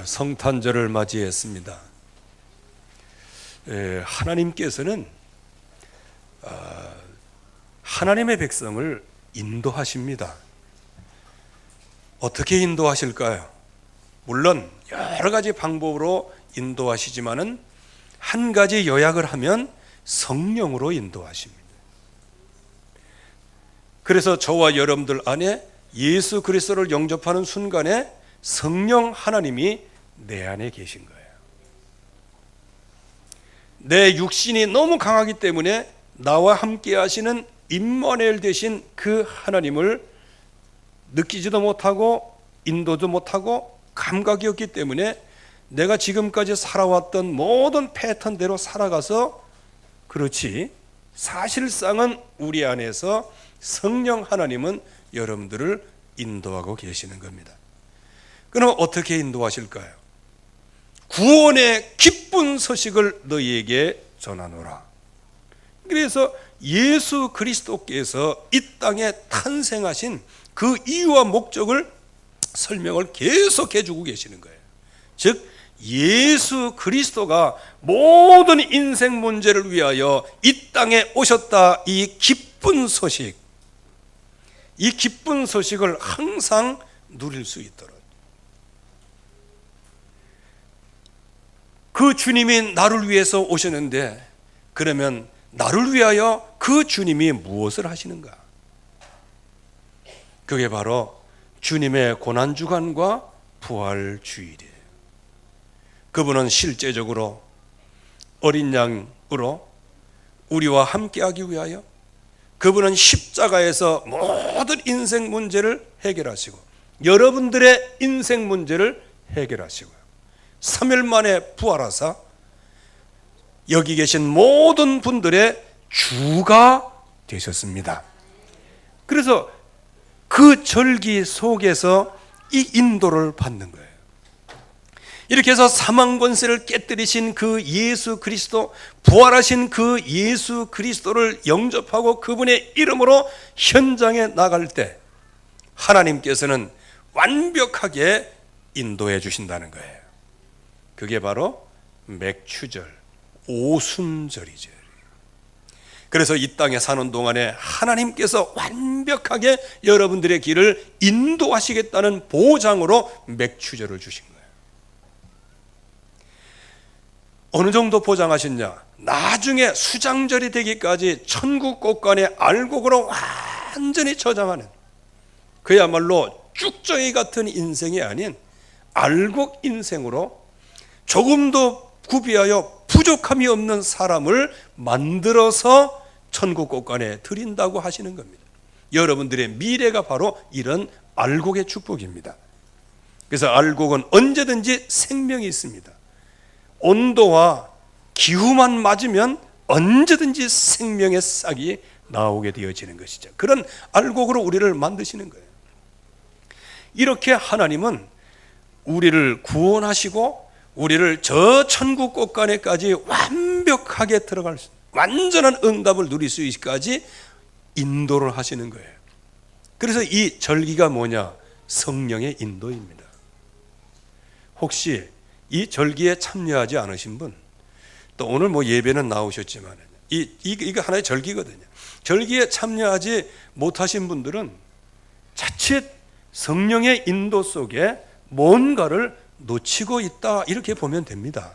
성탄절을 맞이했습니다. 하나님께서는 하나님의 백성을 인도하십니다. 어떻게 인도하실까요? 물론 여러 가지 방법으로 인도하시지만은 한 가지 요약을 하면 성령으로 인도하십니다. 그래서 저와 여러분들 안에 예수 그리스도를 영접하는 순간에 성령 하나님이 내 안에 계신 거예요. 내 육신이 너무 강하기 때문에 나와 함께 하시는 임마누엘 되신 그 하나님을 느끼지도 못하고 인도도 못하고 감각이 없기 때문에 내가 지금까지 살아왔던 모든 패턴대로 살아가서 그렇지, 사실상은 우리 안에서 성령 하나님은 여러분들을 인도하고 계시는 겁니다. 그럼 어떻게 인도하실까요? 구원의 기쁜 소식을 너희에게 전하노라. 그래서 예수 그리스도께서 이 땅에 탄생하신 그 이유와 목적을 설명을 계속해 주고 계시는 거예요. 즉 예수 그리스도가 모든 인생 문제를 위하여 이 땅에 오셨다. 이 기쁜 소식, 이 기쁜 소식을 항상 누릴 수 있도록, 그 주님이 나를 위해서 오셨는데 그러면 나를 위하여 그 주님이 무엇을 하시는가? 그게 바로 주님의 고난주간과 부활주일이에요. 그분은 실제적으로 어린 양으로 우리와 함께하기 위하여 그분은 십자가에서 모든 인생 문제를 해결하시고 여러분들의 인생 문제를 해결하시고요, 3일 만에 부활하사 여기 계신 모든 분들의 주가 되셨습니다. 그래서 그 절기 속에서 이 인도를 받는 거예요. 이렇게 해서 사망 권세를 깨뜨리신 그 예수 그리스도, 부활하신 그 예수 그리스도를 영접하고 그분의 이름으로 현장에 나갈 때 하나님께서는 완벽하게 인도해 주신다는 거예요. 그게 바로 맥추절, 오순절이죠. 그래서 이 땅에 사는 동안에 하나님께서 완벽하게 여러분들의 길을 인도하시겠다는 보장으로 맥추절을 주신 거예요. 어느 정도 보장하셨냐? 나중에 수장절이 되기까지 천국 곳간에 알곡으로 완전히 저장하는, 그야말로 쭉정이 같은 인생이 아닌 알곡 인생으로 조금도 구비하여 부족함이 없는 사람을 만들어서 천국 곳간에 드린다고 하시는 겁니다. 여러분들의 미래가 바로 이런 알곡의 축복입니다. 그래서 알곡은 언제든지 생명이 있습니다. 온도와 기후만 맞으면 언제든지 생명의 싹이 나오게 되어지는 것이죠. 그런 알곡으로 우리를 만드시는 거예요. 이렇게 하나님은 우리를 구원하시고 우리를 저 천국 곳간에까지 완벽하게 들어갈 수, 완전한 응답을 누릴 수 있기까지 인도를 하시는 거예요. 그래서 이 절기가 뭐냐? 성령의 인도입니다. 혹시 이 절기에 참여하지 않으신 분, 또 오늘 뭐 예배는 나오셨지만 이거 하나의 절기거든요. 절기에 참여하지 못하신 분들은 자칫 성령의 인도 속에 뭔가를 놓치고 있다, 이렇게 보면 됩니다.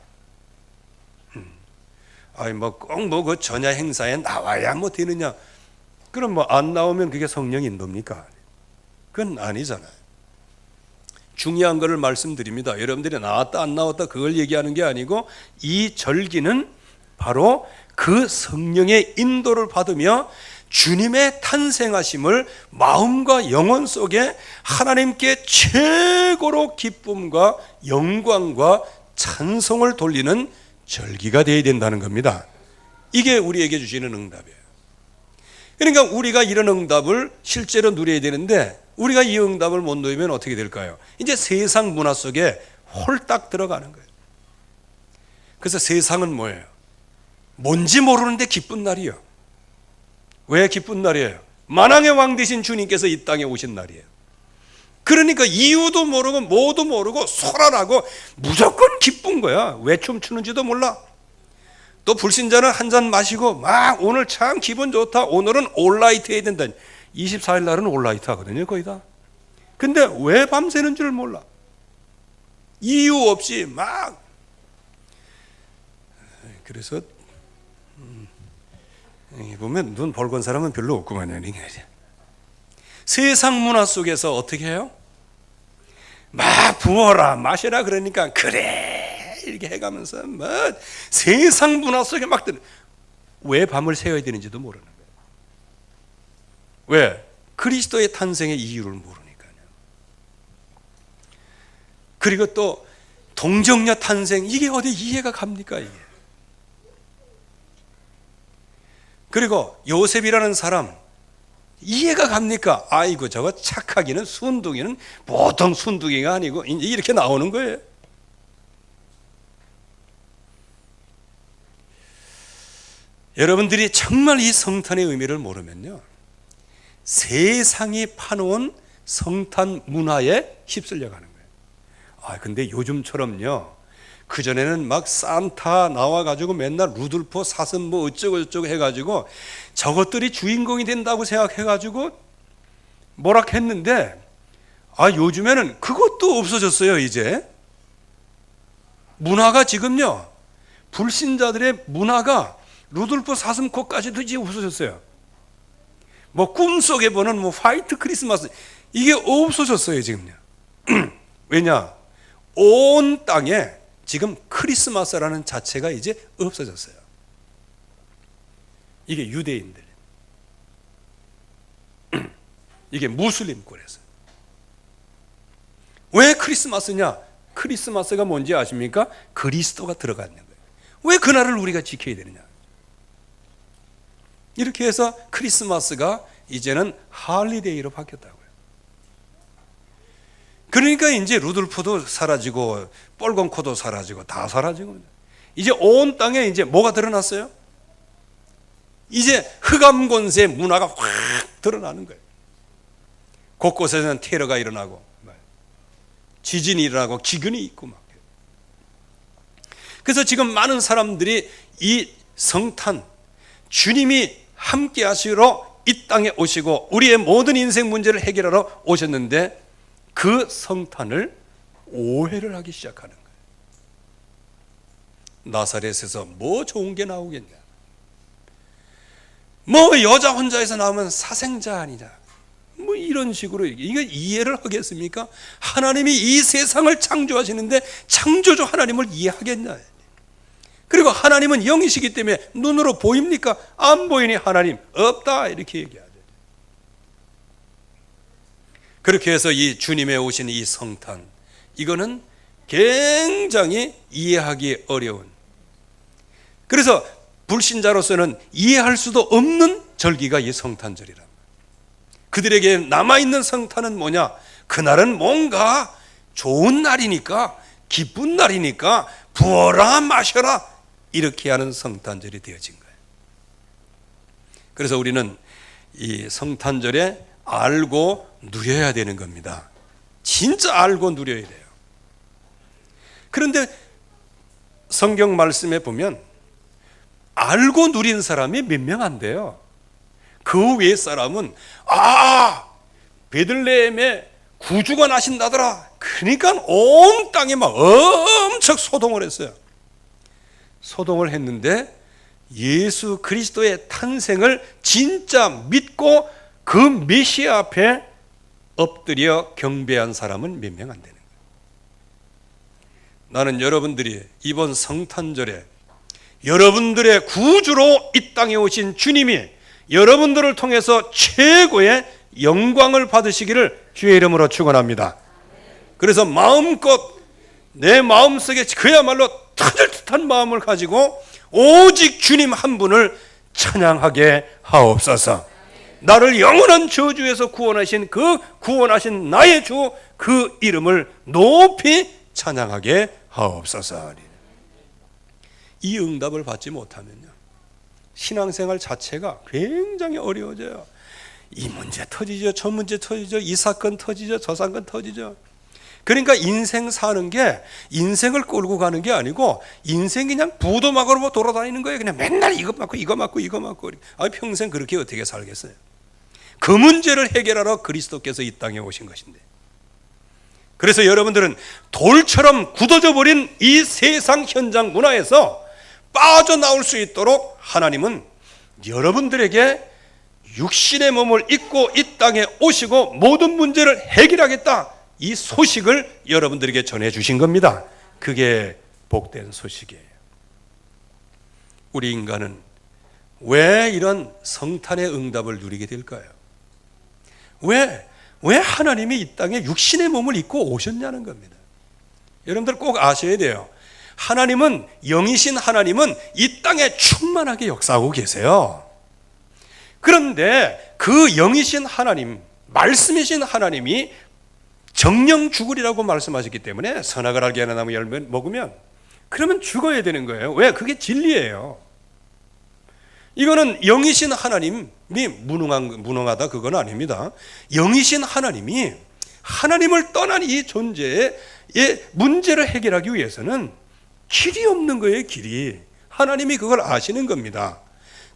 아니 뭐 꼭 뭐 그 전야 행사에 나와야 뭐 되느냐? 그럼 뭐 안 나오면 그게 성령 인도입니까? 그건 아니잖아요. 중요한 것을 말씀드립니다. 여러분들이 나왔다 안 나왔다 그걸 얘기하는 게 아니고 이 절기는 바로 그 성령의 인도를 받으며 주님의 탄생하심을 마음과 영혼 속에 하나님께 최고로 기쁨과 영광과 찬송을 돌리는 절기가 되어야 된다는 겁니다. 이게 우리에게 주시는 응답이에요. 그러니까 우리가 이런 응답을 실제로 누려야 되는데 우리가 이 응답을 못 누리면 어떻게 될까요? 이제 세상 문화 속에 홀딱 들어가는 거예요. 그래서 세상은 뭐예요? 뭔지 모르는데 기쁜 날이요. 왜 기쁜 날이에요? 만왕의 왕 되신 주님께서 이 땅에 오신 날이에요. 그러니까 이유도 모르고 뭐도 모르고 소란하고 무조건 기쁜 거야. 왜 춤추는지도 몰라. 또 불신자는 한 잔 마시고 막 오늘 참 기분 좋다. 오늘은 올라이트 해야 된다. 24일 날은 올라이트 하거든요, 거의 다. 근데 왜 밤새는 줄 몰라. 이유 없이 막. 그래서 보면 눈 벌건 사람은 별로 없구만요. 세상 문화 속에서 어떻게 해요? 막 부어라 마셔라 그러니까 그래 이렇게 해가면서 뭐 세상 문화 속에 막 드는. 왜 밤을 새워야 되는지도 모르는 거예요. 왜? 그리스도의 탄생의 이유를 모르니까요. 그리고 또 동정녀 탄생, 이게 어디 이해가 갑니까 이게. 그리고 요셉이라는 사람 이해가 갑니까? 아이고 저거 착하기는 순둥이는 보통 순둥이가 아니고 이제 이렇게 나오는 거예요. 여러분들이 정말 이 성탄의 의미를 모르면요, 세상이 파놓은 성탄 문화에 휩쓸려 가는 거예요. 근데 요즘처럼요, 그전에는 막 산타 나와가지고 맨날 루돌프 사슴 뭐 어쩌고 해가지고 저것들이 주인공이 된다고 생각해가지고 뭐라 했는데, 요즘에는 그것도 없어졌어요. 이제 문화가 지금요, 불신자들의 문화가 루돌프 사슴코까지도 이제 없어졌어요. 뭐 꿈속에 보는 뭐 화이트 크리스마스, 이게 없어졌어요 지금요. 왜냐? 온 땅에 지금 크리스마스라는 자체가 이제 없어졌어요. 이게 유대인들, 이게 무슬림권에서. 왜 크리스마스냐? 크리스마스가 뭔지 아십니까? 그리스도가 들어가 있는 거예요. 왜 그날을 우리가 지켜야 되느냐? 이렇게 해서 크리스마스가 이제는 할리데이로 바뀌었다고요. 그러니까 이제 루돌프도 사라지고 뻘건코도 사라지고 다 사라지고, 이제 온 땅에 이제 뭐가 드러났어요? 이제 흑암권세 문화가 확 드러나는 거예요. 곳곳에서는 테러가 일어나고 지진이 일어나고 기근이 있고 막. 그래서 지금 많은 사람들이 이 성탄, 주님이 함께 하시러 이 땅에 오시고 우리의 모든 인생 문제를 해결하러 오셨는데, 그 성탄을 오해를 하기 시작하는 거예요. 나사렛에서 뭐 좋은 게 나오겠냐? 뭐 여자 혼자에서 나오면 사생자 아니냐? 뭐 이런 식으로 이거 이해를 하겠습니까? 하나님이 이 세상을 창조하시는데 창조주 하나님을 이해하겠냐? 그리고 하나님은 영이시기 때문에 눈으로 보입니까? 안 보이니 하나님 없다, 이렇게 얘기하죠. 그렇게 해서 이 주님의 오신 이 성탄, 이거는 굉장히 이해하기 어려운, 그래서 불신자로서는 이해할 수도 없는 절기가 이 성탄절이라. 그들에게 남아있는 성탄은 뭐냐? 그날은 뭔가 좋은 날이니까, 기쁜 날이니까 부어라 마셔라 이렇게 하는 성탄절이 되어진 거예요. 그래서 우리는 이 성탄절에 알고 누려야 되는 겁니다. 진짜 알고 누려야 돼요. 그런데 성경 말씀에 보면 알고 누린 사람이 몇 명 안 돼요. 그 외의 사람은 베들레헴에 구주가 나신다더라, 그러니까 온 땅에 막 엄청 소동을 했어요. 소동을 했는데 예수 그리스도의 탄생을 진짜 믿고 그 메시아 앞에 엎드려 경배한 사람은 몇 명 안 되는 거예요. 나는 여러분들이 이번 성탄절에 여러분들의 구주로 이 땅에 오신 주님이 여러분들을 통해서 최고의 영광을 받으시기를 주의 이름으로 축원합니다. 그래서 마음껏 내 마음속에 그야말로 터질 듯한 마음을 가지고 오직 주님 한 분을 찬양하게 하옵소서. 나를 영원한 저주에서 구원하신 그 구원하신 나의 주, 그 이름을 높이 찬양하게 하옵소서. 이 응답을 받지 못하면요, 신앙생활 자체가 굉장히 어려워져요. 이 문제 터지죠, 저 문제 터지죠, 이 사건 터지죠, 저 사건 터지죠. 그러니까 인생 사는 게 인생을 끌고 가는 게 아니고 인생이 그냥 부도막으로 돌아다니는 거예요. 그냥 맨날 이거 맞고 이거 맞고 이거 맞고. 평생 그렇게 어떻게 살겠어요? 그 문제를 해결하러 그리스도께서 이 땅에 오신 것인데, 그래서 여러분들은 돌처럼 굳어져 버린 이 세상 현장 문화에서 빠져나올 수 있도록 하나님은 여러분들에게 육신의 몸을 입고 이 땅에 오시고 모든 문제를 해결하겠다, 이 소식을 여러분들에게 전해주신 겁니다. 그게 복된 소식이에요. 우리 인간은 왜 이런 성탄의 응답을 누리게 될까요? 왜 하나님이 이 땅에 육신의 몸을 입고 오셨냐는 겁니다. 여러분들 꼭 아셔야 돼요. 하나님은, 영이신 하나님은 이 땅에 충만하게 역사하고 계세요. 그런데 그 영이신 하나님, 말씀이신 하나님이 정령 죽으리라고 말씀하셨기 때문에 선악을 알게 하는 나무 열매 먹으면 그러면 죽어야 되는 거예요. 왜? 그게 진리예요. 이거는 영이신 하나님이 무능하다 그건 아닙니다. 영이신 하나님이 하나님을 떠난 이 존재의 문제를 해결하기 위해서는 길이 없는 거예요. 길이. 하나님이 그걸 아시는 겁니다.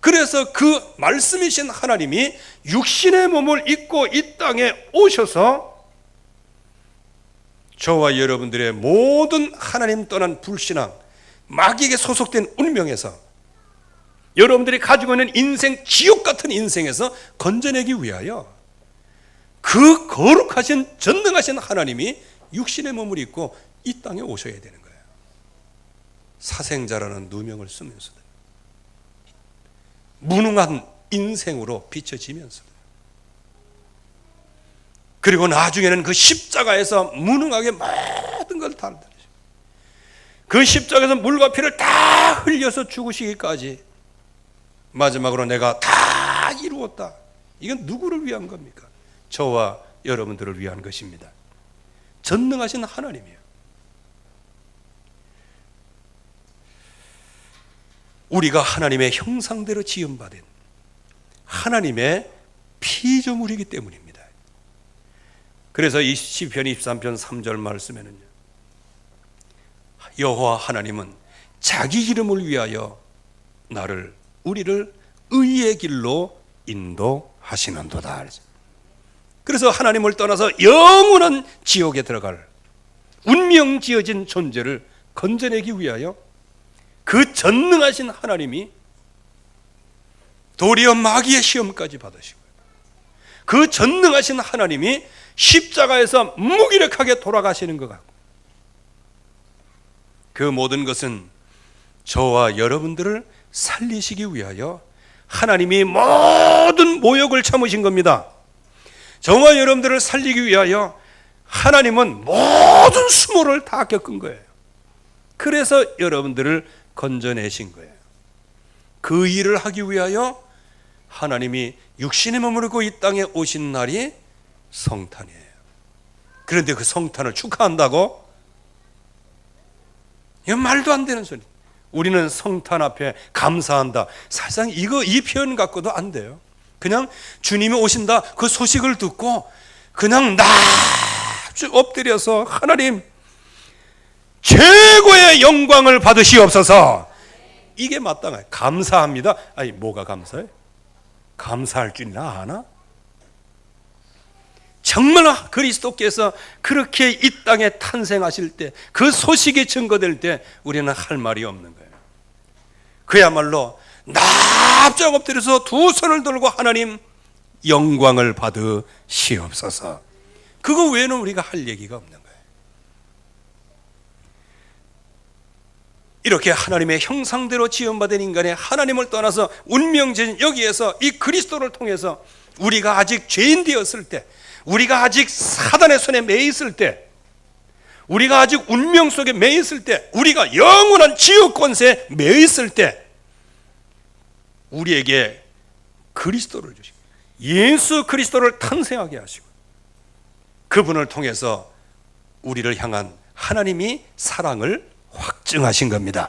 그래서 그 말씀이신 하나님이 육신의 몸을 입고 이 땅에 오셔서 저와 여러분들의 모든 하나님 떠난 불신앙, 마귀에게 소속된 운명에서, 여러분들이 가지고 있는 인생, 지옥 같은 인생에서 건져내기 위하여 그 거룩하신 전능하신 하나님이 육신의 몸을 입고 이 땅에 오셔야 되는 거예요. 사생자라는 누명을 쓰면서도, 무능한 인생으로 비춰지면서, 그리고 나중에는 그 십자가에서 무능하게 모든 걸 다 흘리시고, 그 십자가에서 물과 피를 다 흘려서 죽으시기까지 마지막으로 내가 다 이루었다. 이건 누구를 위한 겁니까? 저와 여러분들을 위한 것입니다. 전능하신 하나님이에요. 우리가 하나님의 형상대로 지음받은 하나님의 피조물이기 때문입니다. 그래서 이 시편 23편 3절 말씀에는요, 여호와 하나님은 자기 이름을 위하여 우리를 의의 길로 인도하시는도다. 그래서 하나님을 떠나서 영원한 지옥에 들어갈 운명지어진 존재를 건져내기 위하여 그 전능하신 하나님이 도리어 마귀의 시험까지 받으시고, 그 전능하신 하나님이 십자가에서 무기력하게 돌아가시는 것 같고, 그 모든 것은 저와 여러분들을 살리시기 위하여 하나님이 모든 모욕을 참으신 겁니다. 저와 여러분들을 살리기 위하여 하나님은 모든 수모를 다 겪은 거예요. 그래서 여러분들을 건져내신 거예요. 그 일을 하기 위하여 하나님이 육신의 몸을 입고 이 땅에 오신 날이 성탄이에요. 그런데 그 성탄을 축하한다고? 이건 말도 안 되는 소리. 우리는 성탄 앞에 감사한다. 사실상 이 표현 갖고도 안 돼요. 그냥 주님이 오신다 그 소식을 듣고 그냥 납죽 엎드려서 하나님 최고의 영광을 받으시옵소서. 이게 마땅해요. 감사합니다. 아니 뭐가 감사해? 감사할 줄이나 아나? 정말 그리스도께서 그렇게 이 땅에 탄생하실 때, 그 소식이 증거될 때 우리는 할 말이 없는 거예요. 그야말로 납작 엎드려서 두 손을 들고 하나님 영광을 받으시옵소서. 그거 외에는 우리가 할 얘기가 없는 거예요. 이렇게 하나님의 형상대로 지음받은 인간의 하나님을 떠나서 운명진 여기에서 이 그리스도를 통해서 우리가 아직 죄인 되었을 때, 우리가 아직 사단의 손에 매여 있을 때, 우리가 아직 운명 속에 매여 있을 때, 우리가 영원한 지옥 권세에 매여 있을 때 우리에게 그리스도를 주시고 예수 그리스도를 탄생하게 하시고 그분을 통해서 우리를 향한 하나님이 사랑을 확증하신 겁니다.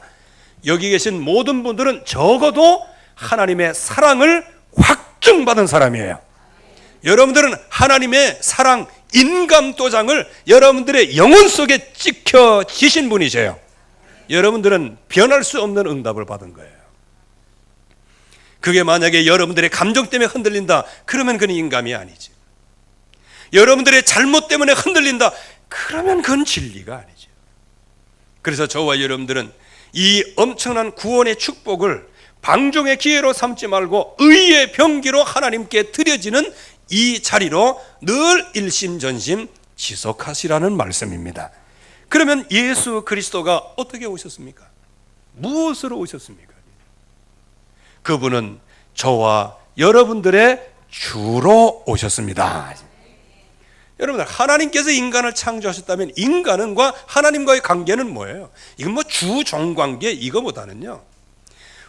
여기 계신 모든 분들은 적어도 하나님의 사랑을 확증받은 사람이에요. 여러분들은 하나님의 사랑 인감도장을 여러분들의 영혼 속에 찍혀지신 분이세요. 여러분들은 변할 수 없는 응답을 받은 거예요. 그게 만약에 여러분들의 감정 때문에 흔들린다, 그러면 그건 인감이 아니지. 여러분들의 잘못 때문에 흔들린다, 그러면 그건 진리가 아니죠. 그래서 저와 여러분들은 이 엄청난 구원의 축복을 방종의 기회로 삼지 말고 의의 병기로 하나님께 드려지는 이 자리로 늘 일심전심 지속하시라는 말씀입니다. 그러면 예수 그리스도가 어떻게 오셨습니까? 무엇으로 오셨습니까? 그분은 저와 여러분들의 주로 오셨습니다. 여러분들, 하나님께서 인간을 창조하셨다면 인간과 하나님과의 관계는 뭐예요? 이건 뭐 주종관계 이거보다는요,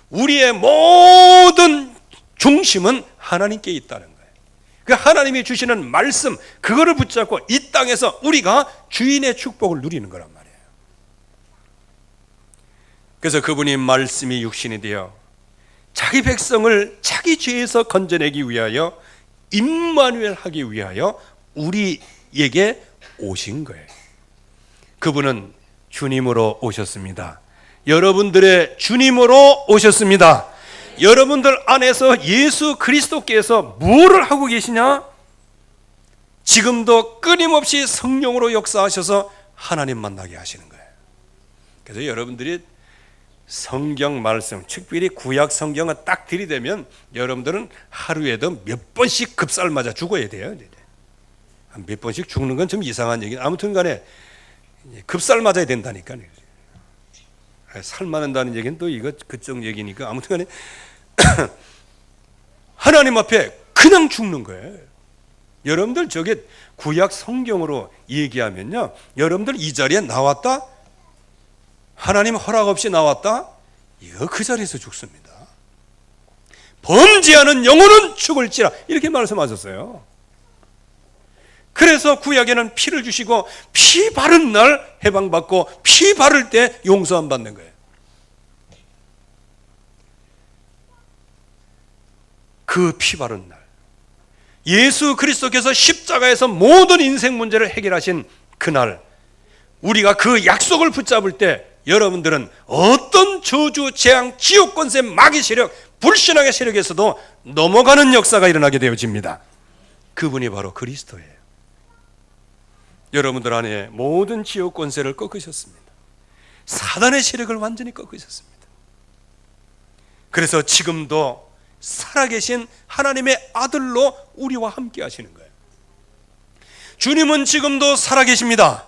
우리의 모든 중심은 하나님께 있다는 거예요. 그 하나님이 주시는 말씀, 그거를 붙잡고 이 땅에서 우리가 주인의 축복을 누리는 거란 말이에요. 그래서 그분이 말씀이 육신이 되어 자기 백성을 자기 죄에서 건져내기 위하여 임마누엘 하기 위하여 우리에게 오신 거예요. 그분은 주님으로 오셨습니다. 여러분들의 주님으로 오셨습니다. 여러분들 안에서 예수 그리스도께서 무엇을 하고 계시냐? 지금도 끊임없이 성령으로 역사하셔서 하나님 만나게 하시는 거예요. 그래서 여러분들이 성경 말씀, 특별히 구약 성경을 딱 들이대면 여러분들은 하루에도 몇 번씩 급살 맞아 죽어야 돼요. 몇 번씩 죽는 건 좀 이상한 얘기. 아무튼 간에 급살 맞아야 된다니까요. 살 맞는다는 얘기는 또 이거 그쪽 얘기니까 아무튼 간에 하나님 앞에 그냥 죽는 거예요. 여러분들 저게 구약 성경으로 얘기하면요, 여러분들 이 자리에 나왔다, 하나님 허락 없이 나왔다, 이거 그 자리에서 죽습니다. 범죄하는 영혼은 죽을지라, 이렇게 말씀하셨어요. 그래서 구약에는 피를 주시고 피 바른 날 해방받고 피 바를 때 용서함 받는 거예요. 그 피 바른 날, 예수 그리스도께서 십자가에서 모든 인생 문제를 해결하신 그날, 우리가 그 약속을 붙잡을 때 여러분들은 어떤 저주, 재앙, 지옥 권세, 마귀 세력, 불신앙의 세력에서도 넘어가는 역사가 일어나게 되어집니다. 그분이 바로 그리스도예요. 여러분들 안에 모든 지옥 권세를 꺾으셨습니다. 사단의 세력을 완전히 꺾으셨습니다. 그래서 지금도 살아계신 하나님의 아들로 우리와 함께 하시는 거예요. 주님은 지금도 살아계십니다.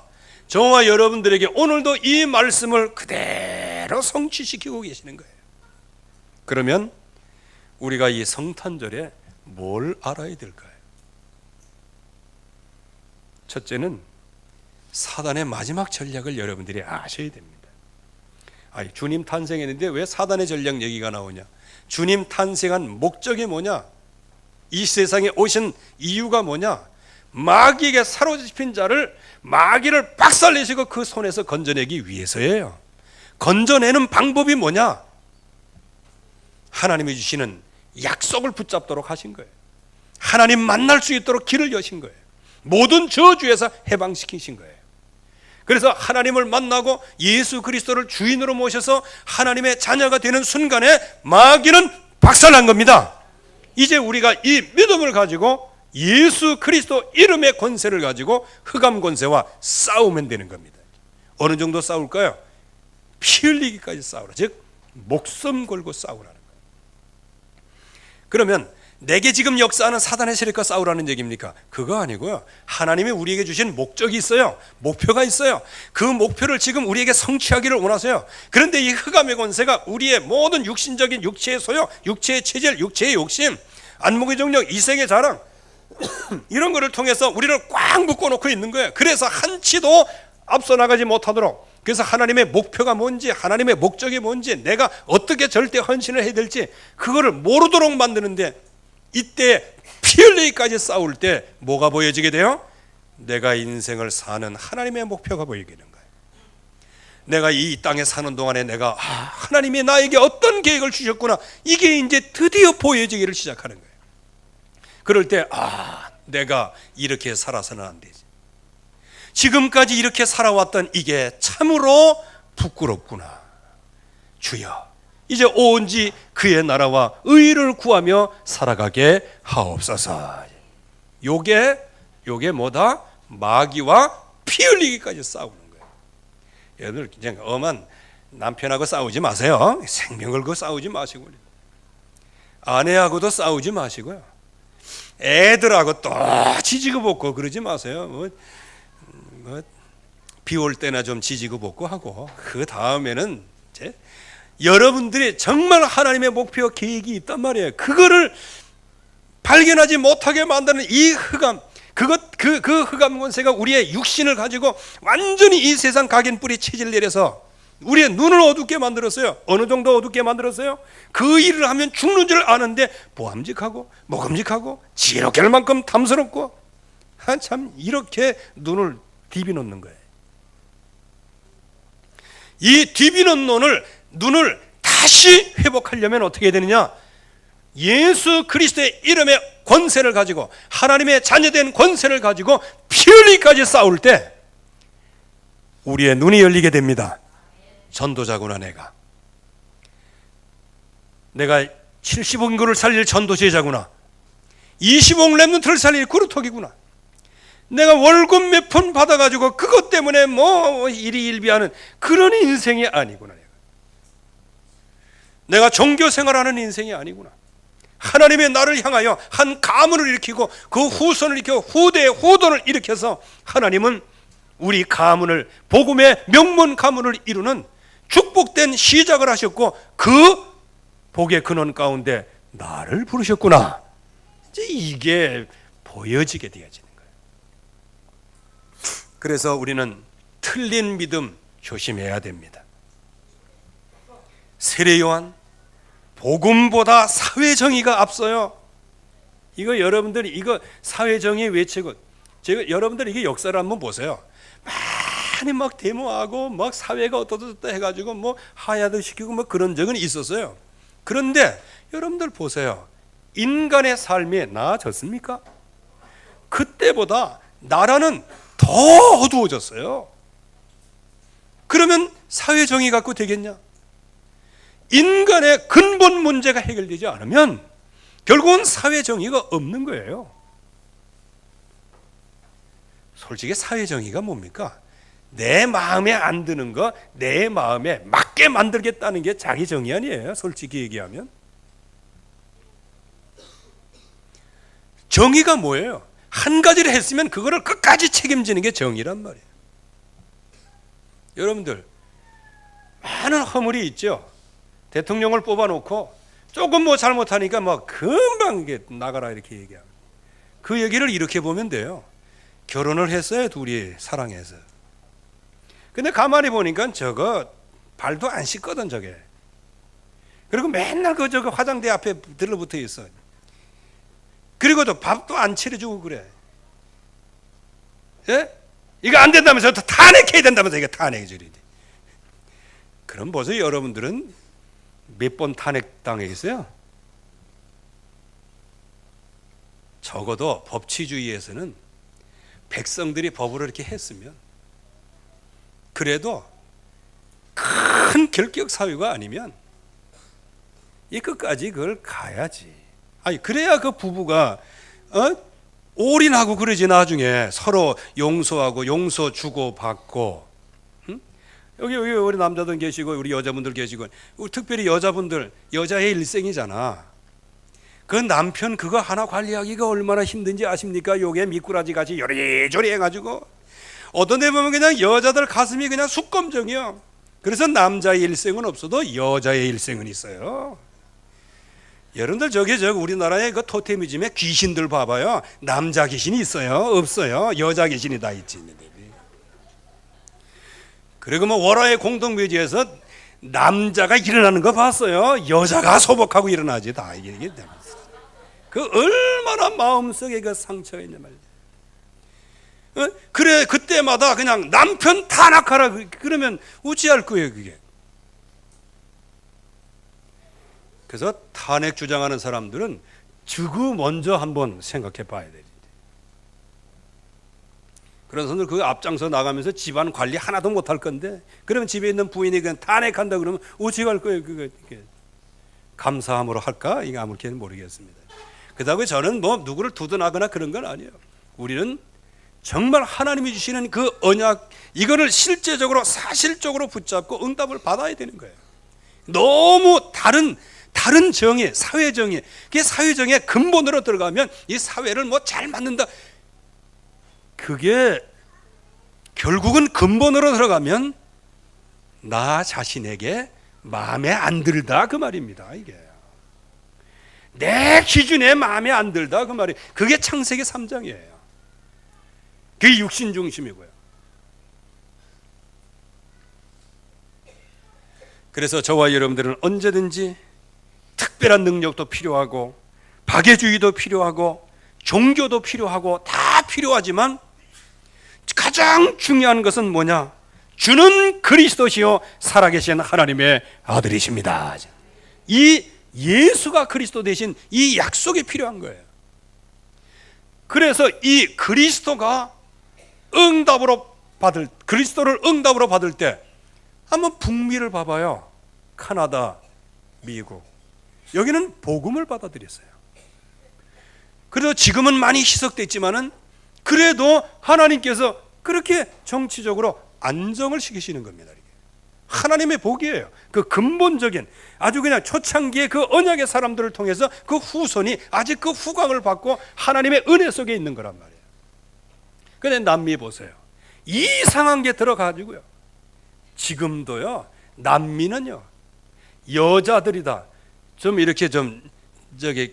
저와 여러분들에게 오늘도 이 말씀을 그대로 성취시키고 계시는 거예요. 그러면 우리가 이 성탄절에 뭘 알아야 될까요? 첫째는 사단의 마지막 전략을 여러분들이 아셔야 됩니다. 주님 탄생했는데 왜 사단의 전략 얘기가 나오냐? 주님 탄생한 목적이 뭐냐? 이 세상에 오신 이유가 뭐냐? 마귀에게 사로잡힌 자를, 마귀를 박살내시고 그 손에서 건져내기 위해서예요. 건져내는 방법이 뭐냐? 하나님이 주시는 약속을 붙잡도록 하신 거예요. 하나님 만날 수 있도록 길을 여신 거예요. 모든 저주에서 해방시키신 거예요. 그래서 하나님을 만나고 예수 그리스도를 주인으로 모셔서 하나님의 자녀가 되는 순간에 마귀는 박살난 겁니다. 이제 우리가 이 믿음을 가지고 예수 그리스도 이름의 권세를 가지고 흑암 권세와 싸우면 되는 겁니다. 어느 정도 싸울까요? 피 흘리기까지 싸우라. 즉 목숨 걸고 싸우라는 거예요. 그러면 내게 지금 역사하는 사단의 세력과 싸우라는 얘기입니까? 그거 아니고요, 하나님이 우리에게 주신 목적이 있어요. 목표가 있어요. 그 목표를 지금 우리에게 성취하기를 원하세요. 그런데 이 흑암의 권세가 우리의 모든 육신적인 육체의 소욕, 육체의 체질, 육체의 욕심, 안목의 정력, 이색의 자랑, 이런 거를 통해서 우리를 꽉 묶어놓고 있는 거예요. 그래서 한치도 앞서 나가지 못하도록, 그래서 하나님의 목표가 뭔지, 하나님의 목적이 뭔지, 내가 어떻게 절대 헌신을 해야 될지 그거를 모르도록 만드는데, 이때 피 흘리기까지 싸울 때 뭐가 보여지게 돼요? 내가 인생을 사는 하나님의 목표가 보이게 되는 거예요. 내가 이 땅에 사는 동안에 내가 하나님이 나에게 어떤 계획을 주셨구나, 이게 이제 드디어 보여지기를 시작하는 거예요. 그럴 때 내가 이렇게 살아서는 안 되지. 지금까지 이렇게 살아왔던 이게 참으로 부끄럽구나. 주여, 이제 온지 그의 나라와 의를 구하며 살아가게 하옵소서. 요게 뭐다? 마귀와 피 흘리기까지 싸우는 거예요. 여러분들 그냥 엄한 남편하고 싸우지 마세요. 생명 걸고 싸우지 마시고, 아내하고도 싸우지 마시고요. 애들하고 또 지지고 볶고 그러지 마세요. 비 올 때나 좀 지지고 볶고 하고, 그 다음에는 이제 여러분들이 정말 하나님의 목표 계획이 있단 말이에요. 그거를 발견하지 못하게 만드는 이 흑암, 그 흑암 권세가 우리의 육신을 가지고 완전히 이 세상 각인뿌리 체질 내려서 우리의 눈을 어둡게 만들었어요. 어느 정도 어둡게 만들었어요? 그 일을 하면 죽는 줄 아는데 보암직하고 먹음직하고 지혜롭게 만큼 탐스럽고, 한참 이렇게 눈을 디비놓는 거예요. 이 디비는 눈을 다시 회복하려면 어떻게 해야 되느냐? 예수 그리스도의 이름의 권세를 가지고, 하나님의 자녀된 권세를 가지고 피 흘리기까지 싸울 때 우리의 눈이 열리게 됩니다. 전도자구나. 내가 70억 인구를 살릴 전도제자구나. 20억 렘넌트를 살릴 그루터기구나. 내가 월급 몇 푼 받아가지고 그것 때문에 뭐 일희일비하는 그런 인생이 아니구나. 내가 종교 생활하는 인생이 아니구나. 하나님의 나를 향하여 한 가문을 일으키고 그 후손을 일으켜 후대의 후손을 일으켜서 하나님은 우리 가문을, 복음의 명문 가문을 이루는 축복된 시작을 하셨고, 그 복의 근원 가운데 나를 부르셨구나. 이제 이게 보여지게 되어지는 거예요. 그래서 우리는 틀린 믿음 조심해야 됩니다. 세례 요한, 복음보다 사회정의가 앞서요. 이거 여러분들이 이거 사회정의 외치고, 제가 여러분들 이게 역사를 한번 보세요. 많이 막 데모하고 막 사회가 어떠다 해가지고 뭐 하야도 시키고 뭐 그런 적은 있었어요. 그런데 여러분들 보세요. 인간의 삶이 나아졌습니까? 그때보다 나라는 더 어두워졌어요. 그러면 사회정의 갖고 되겠냐? 인간의 근본 문제가 해결되지 않으면 결국은 사회정의가 없는 거예요. 솔직히 사회정의가 뭡니까? 내 마음에 안 드는 거 내 마음에 맞게 만들겠다는 게 자기 정의 아니에요. 솔직히 얘기하면. 정의가 뭐예요? 한 가지를 했으면 그거를 끝까지 책임지는 게 정의란 말이에요. 여러분들 많은 허물이 있죠. 대통령을 뽑아놓고 조금 뭐 잘못하니까 뭐 금방 이게 나가라 이렇게 얘기하고, 그 얘기를 이렇게 보면 돼요. 결혼을 했어요, 둘이 사랑해서. 근데 가만히 보니까 저거 발도 안 씻거든 저게. 그리고 맨날 저거 화장대 앞에 들러붙어 있어. 그리고도 밥도 안 차려주고 그래. 예? 이거 안 된다면서 탄핵해야 된다면서 이거 탄핵이지. 그럼 보세요, 여러분들은 몇 번 탄핵당했어요? 적어도 법치주의에서는 백성들이 법으로 이렇게 했으면, 그래도 큰 결격 사유가 아니면 이 끝까지 그걸 가야지. 아니 그래야 그 부부가 올인하고 그러지. 나중에 서로 용서하고 용서 주고 받고. 응? 여기 우리 남자들 계시고 우리 여자분들 계시고, 우리 특별히 여자분들, 여자의 일생이잖아. 그 남편 그거 하나 관리하기가 얼마나 힘든지 아십니까? 요게 미꾸라지 같이 요리조리 해가지고 어떤 데 보면 그냥 여자들 가슴이 그냥 숯검정이야. 그래서 남자의 일생은 없어도 여자의 일생은 있어요. 여러분들 저기 우리나라의 그 토테미즘에 귀신들 봐봐요. 남자 귀신이 있어요? 없어요? 여자 귀신이 다 있지. 그리고 뭐 월화의 공동묘지에서 남자가 일어나는 거 봤어요? 여자가 소복하고 일어나지. 다 이게 그 얼마나 마음속에 그 상처가 있냐 말이야. 그래 그때마다 그냥 남편 탄압하라 그러면 어찌할 거예요 그게. 그래서 탄핵 주장하는 사람들은 지구 먼저 한번 생각해 봐야 돼. 그런 사람들 그 앞장서 나가면서 집안 관리 하나도 못할 건데, 그러면 집에 있는 부인이 그냥 탄핵한다 그러면 어찌 할 거예요? 그거 감사함으로 할까? 이게 아무렇게는 모르겠습니다. 그다음에 저는 뭐 누구를 두둔하거나 그런 건 아니에요. 우리는 정말 하나님이 주시는 그 언약, 이거를 실제적으로 사실적으로 붙잡고 응답을 받아야 되는 거예요. 너무 다른 정의, 사회 정의, 그게 사회 정의의 근본으로 들어가면 이 사회를 뭐 잘 만든다, 그게 결국은 근본으로 들어가면 나 자신에게 마음에 안 들다 그 말입니다. 이게 내 기준에 마음에 안 들다 그 말이, 그게 창세기 3장이에요. 그게 육신 중심이고요. 그래서 저와 여러분들은 언제든지 특별한 능력도 필요하고 박애주의도 필요하고 종교도 필요하고 다 필요하지만 가장 중요한 것은 뭐냐? 주는 그리스도시요 살아계신 하나님의 아들이십니다. 이 예수가 그리스도 되신 이 약속이 필요한 거예요. 그래서 이 그리스도를 응답으로 받을 때 한번 북미를 봐봐요. 카나다, 미국, 여기는 복음을 받아들였어요. 그래서 지금은 많이 희석됐지만은 그래도 하나님께서 그렇게 정치적으로 안정을 시키시는 겁니다. 이게 하나님의 복이에요. 그 근본적인 아주 그냥 초창기의 그 언약의 사람들을 통해서 그 후손이 아직 그 후광을 받고 하나님의 은혜 속에 있는 거란 말이에요. 그런데 남미 보세요. 이상한 게 들어가지고요. 지금도요. 남미는요. 여자들이다. 좀 이렇게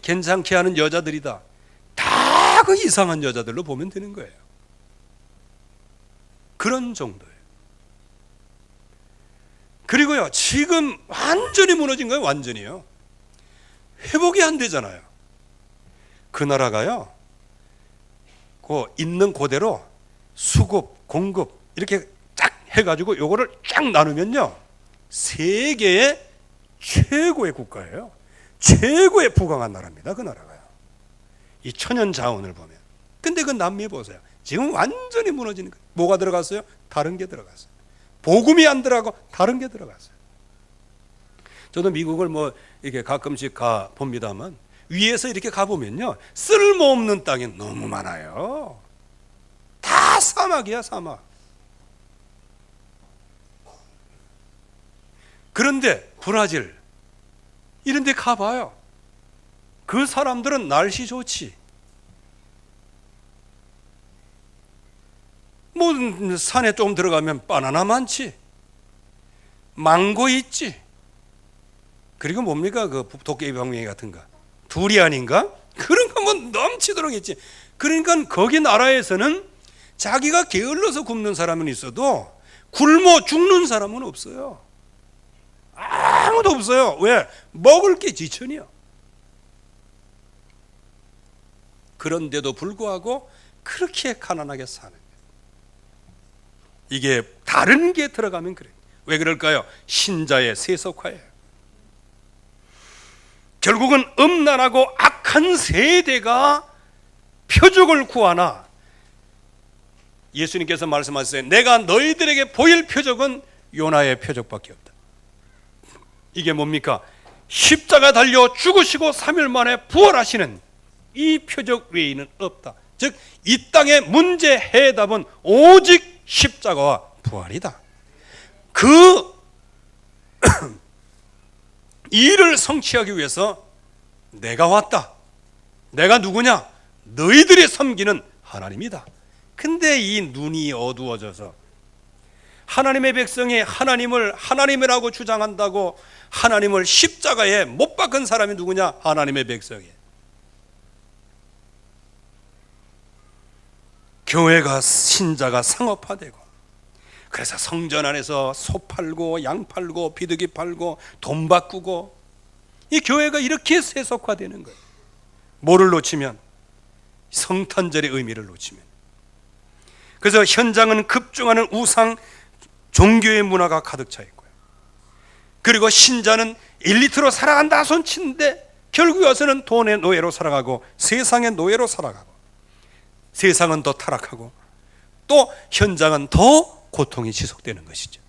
괜찮게 하는 여자들이다. 다 그 이상한 여자들로 보면 되는 거예요. 그런 정도예요. 그리고요, 지금 완전히 무너진 거예요. 완전히요. 회복이 안 되잖아요. 그 나라가요, 있는 그대로 수급, 공급 이렇게 쫙 해가지고 요거를 쫙 나누면요, 세계의 최고의 국가예요. 최고의 부강한 나라입니다. 그 나라가요. 이 천연 자원을 보면. 근데 그 남미 보세요. 지금 완전히 무너지는 거예요. 뭐가 들어갔어요? 다른 게 들어갔어요. 복음이 안 들어가고 다른 게 들어갔어요. 저도 미국을 뭐 이렇게 가끔씩 가 봅니다만 위에서 이렇게 가 보면요, 쓸모없는 땅이 너무 많아요. 다 사막이야, 사막. 그런데 브라질 이런 데 가봐요. 그 사람들은 날씨 좋지. 뭐 산에 좀 들어가면 바나나 많지. 망고 있지. 그리고 뭡니까? 그 도깨비 방맹이 같은 거. 두리안인가? 그런 거 뭐 넘치도록 있지. 그러니까 거기 나라에서는 자기가 게을러서 굶는 사람은 있어도 굶어 죽는 사람은 없어요. 아무도 없어요. 왜? 먹을 게 지천이야. 그런데도 불구하고 그렇게 가난하게 사는 거예요. 이게 다른 게 들어가면 그래요. 왜 그럴까요? 신자의 세속화예요. 결국은 음란하고 악한 세대가 표적을 구하나, 예수님께서 말씀하셨어요. 내가 너희들에게 보일 표적은 요나의 표적밖에 없다. 이게 뭡니까? 십자가 달려 죽으시고 3일 만에 부활하시는 이 표적 외에는 없다. 즉 이 땅의 문제 해답은 오직 십자가와 부활이다. 그 일을 성취하기 위해서 내가 왔다. 내가 누구냐? 너희들이 섬기는 하나님이다. 근데 이 눈이 어두워져서 하나님의 백성이 하나님을 하나님이라고 주장한다고 하나님을 십자가에 못 박은 사람이 누구냐? 하나님의 백성이에요. 교회가, 신자가 상업화되고, 그래서 성전 안에서 소 팔고 양 팔고 비둘기 팔고 돈 바꾸고, 이 교회가 이렇게 세속화되는 거예요. 뭐를 놓치면? 성탄절의 의미를 놓치면. 그래서 현장은 급증하는 우상 종교의 문화가 가득 차 있고요. 그리고 신자는 엘리트로 살아간다 손치는데 결국 와서는 돈의 노예로 살아가고 세상의 노예로 살아가고, 세상은 더 타락하고 또 현장은 더 고통이 지속되는 것이죠.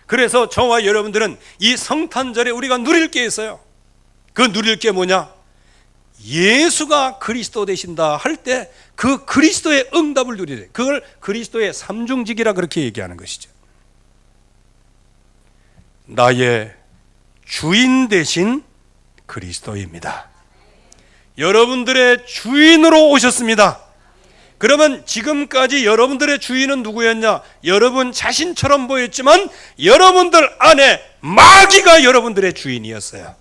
그래서 저와 여러분들은 이 성탄절에 우리가 누릴 게 있어요. 그 누릴 게 뭐냐? 예수가 그리스도 되신다 할 때 그 그리스도의 응답을 누리래. 그걸 그리스도의 삼중직이라 그렇게 얘기하는 것이죠. 나의 주인 되신 그리스도입니다. 여러분들의 주인으로 오셨습니다. 그러면 지금까지 여러분들의 주인은 누구였냐? 여러분 자신처럼 보였지만 여러분들 안에 마귀가 여러분들의 주인이었어요.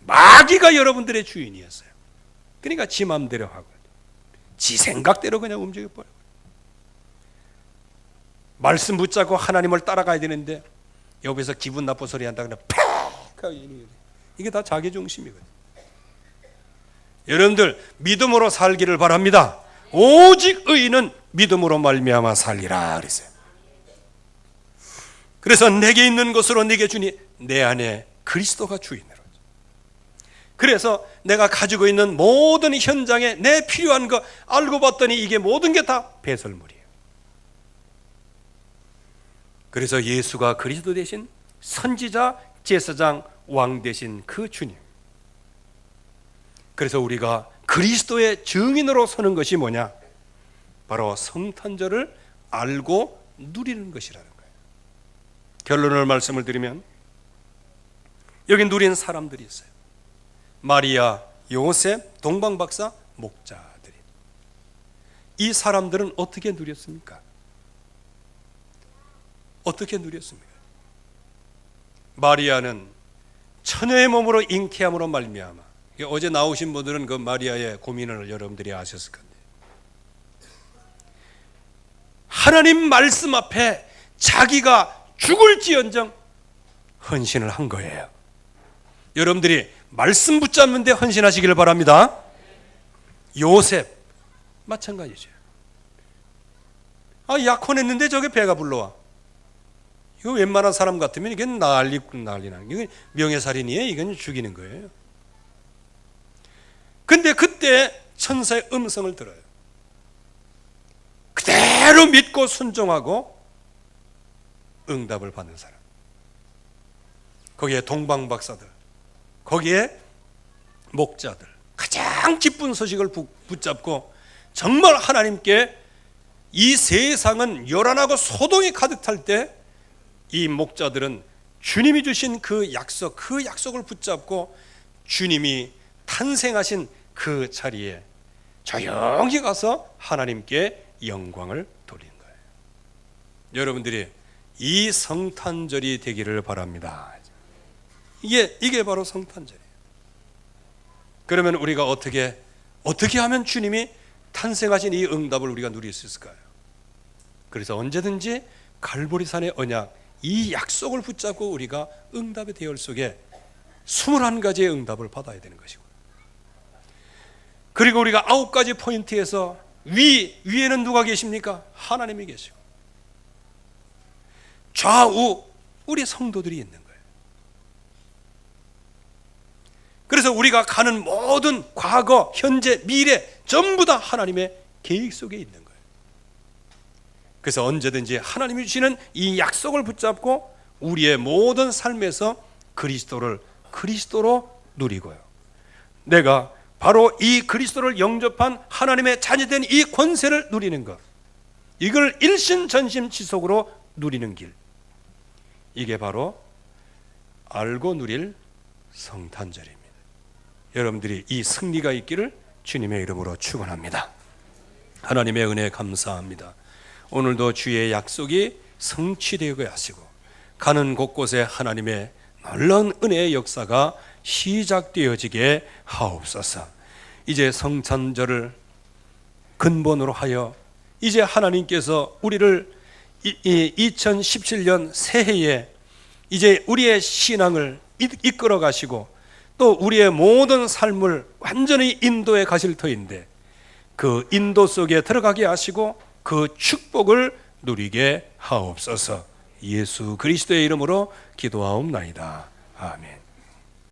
마귀가 여러분들의 주인이었어요. 그러니까 지 맘대로 하고 지 생각대로 그냥 움직여버려요. 말씀 붙잡고 하나님을 따라가야 되는데 옆에서 기분 나쁜 소리 한다 그러면 팍! 이게 다 자기중심이거든요. 여러분들 믿음으로 살기를 바랍니다. 오직 의인은 믿음으로 말미암아 살리라 그랬어요. 그래서 내게 있는 것으로 내게 주니 내 안에 그리스도가 주인으로. 그래서 내가 가지고 있는 모든 현장에 내 필요한 거 알고 봤더니 이게 모든 게 다 배설물이에요. 그래서 예수가 그리스도 대신 선지자, 제사장, 왕 대신 그 주님. 그래서 우리가 그리스도의 증인으로 서는 것이 뭐냐? 바로 성탄절을 알고 누리는 것이라는 거예요. 결론을 말씀을 드리면 여기 누린 사람들이 있어요. 마리아, 요셉, 동방박사, 목자들이. 이 사람들은 어떻게 누렸습니까? 어떻게 누렸습니까? 마리아는 처녀의 몸으로 잉태함으로 말미암아. 어제 나오신 분들은 그 마리아의 고민을 여러분들이 아셨을 건데, 하나님 말씀 앞에 자기가 죽을지언정 헌신을 한 거예요. 여러분들이 말씀 붙잡는데 헌신하시기를 바랍니다. 요셉 마찬가지죠. 약혼했는데 저게 배가 불러와. 이거 웬만한 사람 같으면 이게 난리나. 이건 명예살인이에요. 이건 죽이는 거예요. 근데 그때 천사의 음성을 들어요. 그대로 믿고 순종하고 응답을 받는 사람. 거기에 동방박사들, 거기에 목자들, 가장 기쁜 소식을 붙잡고 정말 하나님께 이 세상은 요란하고 소동이 가득 탈 때 이 목자들은 주님이 주신 그 약속을 붙잡고 주님이 탄생하신 그 자리에 조용히 가서 하나님께 영광을 돌린 거예요. 여러분들이 이 성탄절이 되기를 바랍니다. 이게 바로 성탄절이에요. 그러면 우리가 어떻게 하면 주님이 탄생하신 이 응답을 우리가 누릴 수 있을까요? 그래서 언제든지 갈보리산의 언약, 이 약속을 붙잡고 우리가 응답의 대열 속에 21가지의 응답을 받아야 되는 것이고, 그리고 우리가 9가지 포인트에서 위에는 누가 계십니까? 하나님이 계시고, 좌우 우리 성도들이 있는 거예요. 그래서 우리가 가는 모든 과거, 현재, 미래 전부 다 하나님의 계획 속에 있는 거예요. 그래서 언제든지 하나님이 주시는 이 약속을 붙잡고 우리의 모든 삶에서 그리스도로 누리고요. 내가 바로 이 그리스도를 영접한 하나님의 자녀된 이 권세를 누리는 것, 이걸 일심전심지속으로 누리는 길, 이게 바로 알고 누릴 성탄절입니다. 여러분들이 이 승리가 있기를 주님의 이름으로 축원합니다. 하나님의 은혜에 감사합니다. 오늘도 주의 약속이 성취되게 하시고 가는 곳곳에 하나님의 놀라운 은혜의 역사가 시작되어지게 하옵소서. 이제 성탄절을 근본으로 하여 이제 하나님께서 우리를 2017년 새해에 이제 우리의 신앙을 이끌어 가시고 또 우리의 모든 삶을 완전히 인도해 가실 터인데, 그 인도 속에 들어가게 하시고 그 축복을 누리게 하옵소서. 예수 그리스도의 이름으로 기도하옵나이다. 아멘.